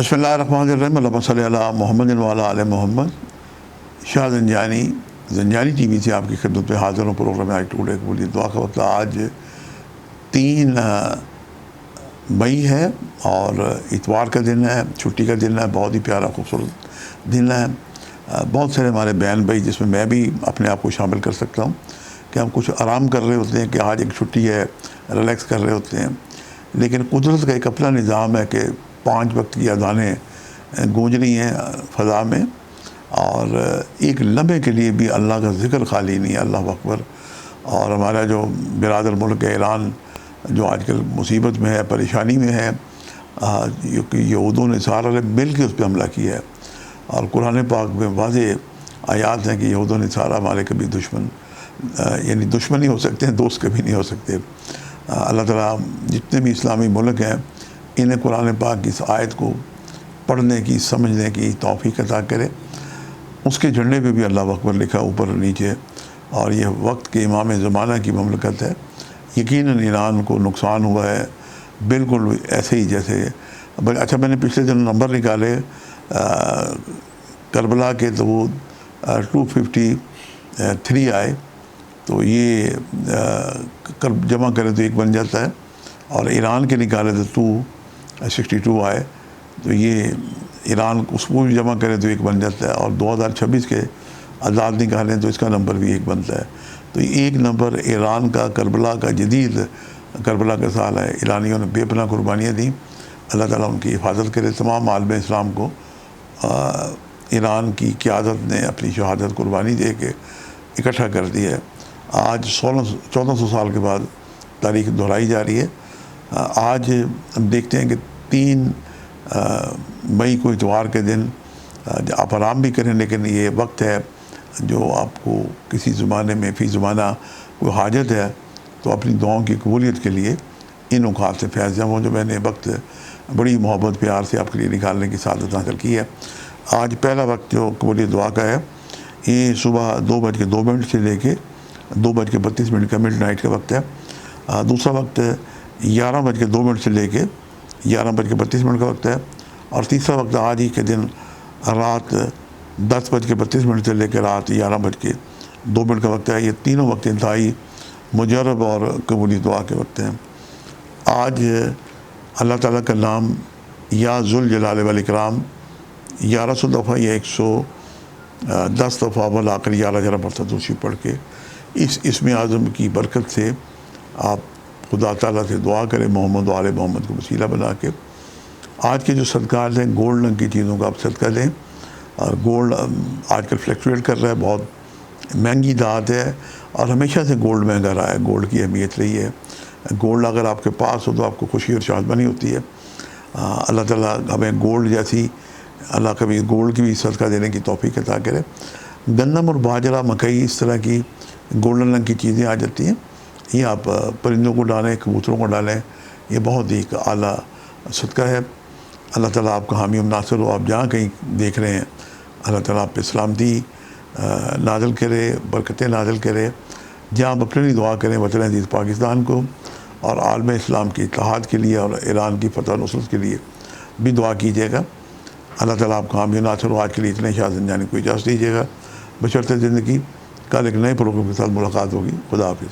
بسم اللہ الرحمن الرحیم، اللہم صلی علی محمد وعلی آل محمد۔ شاہ زنجانی ٹی وی سے آپ کی خدمت میں حاضر ہوں۔ پروگرام آج ٹوڈے قبولیت دعا کا وقت۔ آج 3 مئی ہے اور اتوار کا دن ہے، چھٹی کا دن ہے، بہت ہی پیارا خوبصورت دن ہے۔ بہت سارے ہمارے بہن بھائی، جس میں میں بھی اپنے آپ کو شامل کر سکتا ہوں، کہ ہم کچھ آرام کر رہے ہوتے ہیں کہ آج ایک چھٹی ہے، ریلیکس کر رہے ہوتے ہیں، لیکن قدرت کا ایک اپنا نظام ہے کہ 5 وقت کی اذانیں گونج رہی ہیں فضا میں، اور ایک لمحے کے لیے بھی اللہ کا ذکر خالی نہیں ہے۔ اللہ اکبر۔ اور ہمارا جو برادر ملک ہے ایران، جو آج کل مصیبت میں ہے، پریشانی میں ہے، یہود و نصارہ نے مل کے اس پہ حملہ کیا ہے، اور قرآن پاک میں واضح آیات ہیں کہ یہود و نصارہ ہمارے کبھی دشمن یعنی دشمن ہی ہو سکتے ہیں، دوست کبھی نہیں ہو سکتے۔ اللہ تعالیٰ جتنے بھی اسلامی ملک ہیں، انہیں قرآن پاک کی اس آیت کو پڑھنے کی، سمجھنے کی توفیق عطا کرے۔ اس کے جھنڈے پہ بھی اللہ اکبر لکھا اوپر نیچے، اور یہ وقت کے امام زمانہ کی مملکت ہے۔ یقیناً ایران کو نقصان ہوا ہے بالکل ایسے ہی جیسے اچھا میں نے پچھلے دن نمبر نکالے کربلا کے، تو وہ 253 آئے، تو یہ جمع کرے تو 1 بن جاتا ہے، اور ایران کے نکالے تو 262 آئے، تو یہ ایران اس کو بھی جمع کرے تو 1 بن جاتا ہے، اور 2026 کے آزاد نکالیں تو اس کا نمبر بھی 1 بنتا ہے۔ تو 1 نمبر ایران کا کربلا کا جدید کربلا کا سال ہے۔ ایرانیوں نے بے پناہ قربانیاں دیں، اللہ تعالیٰ ان کی حفاظت کرے۔ تمام عالم اسلام کو ایران کی قیادت نے اپنی شہادت قربانی دے کے اکٹھا کر دیا ہے۔ آج 1400 سال کے بعد تاریخ دہرائی جا رہی ہے۔ آج ہم دیکھتے ہیں کہ 3 مئی کو اتوار کے دن آپ آرام بھی کریں، لیکن یہ وقت ہے جو آپ کو کسی زمانے میں فی زمانہ کوئی حاجت ہے تو اپنی دعاؤں کی قبولیت کے لیے ان اوقات سے فیض جمع ہو، جو میں نے وقت بڑی محبت پیار سے آپ کے لیے نکالنے کی سعادت حاصل کی ہے۔ آج پہلا وقت جو قبولیت دعا کا ہے، یہ صبح 2:02 سے لے کے 2:32 کا مڈ نائٹ کا وقت ہے۔ دوسرا وقت 11:02 سے لے کے 11:32 کا وقت ہے، اور تیسرا وقت آج ہی کے دن رات 10:32 سے لے کے رات 11:02 کا وقت ہے۔ یہ تینوں وقت انتہائی مجرب اور قبولی دعا کے وقت ہیں۔ آج اللہ تعالیٰ کا نام یا ذوالجلال والاکرام 1100 دفعہ یا 110 دفعہ بالآخر 11 مرتبہ درود پڑھ کے اس اسم اعظم کی برکت سے آپ خدا تعالیٰ سے دعا کریں، محمد و آل محمد کو وسیلہ بنا کے۔ آج کے جو صدقات ہیں، گولڈ رنگ کی چیزوں کا آپ صدقہ دیں، اور گولڈ آج کل فلیکچویٹ کر رہا ہے، بہت مہنگی دھات ہے، اور ہمیشہ سے گولڈ مہنگا رہا ہے، گولڈ کی اہمیت رہی ہے۔ گولڈ اگر آپ کے پاس ہو تو آپ کو خوشی اور شادمانی ہوتی ہے۔ اللہ تعالیٰ ہمیں گولڈ جیسی، اللہ کبھی گولڈ کی بھی صدقہ دینے کی توفیق عطا کرے۔ گندم اور باجرہ، مکئی، اس طرح کی گولڈن رنگ کی چیزیں آ جاتی ہیں، یہ آپ پرندوں کو ڈالیں، کبوتروں کو ڈالیں، یہ بہت ہی اعلیٰ صدقہ ہے۔ اللہ تعالیٰ آپ کا حامی و ناصر ہو۔ آپ جہاں کہیں دیکھ رہے ہیں، اللہ تعالیٰ آپ پہ سلامتی نازل کرے، برکتیں نازل کرے۔ جہاں آپ اپنے لیے دعا کریں، وطن عزیز پاکستان کو اور عالم اسلام کی اتحاد کے لیے اور ایران کی فتح و نصرت کے لیے بھی دعا کیجیے گا۔ اللہ تعالیٰ آپ کا حامی و ناصر ہو۔ آج کے لیے اتنے شاہ زنجانی کو اجازت دیجیے گا، بشرط زندگی۔ کل ایک نئے پروگرام کے ساتھ ملاقات ہوگی۔ خدا حافظ۔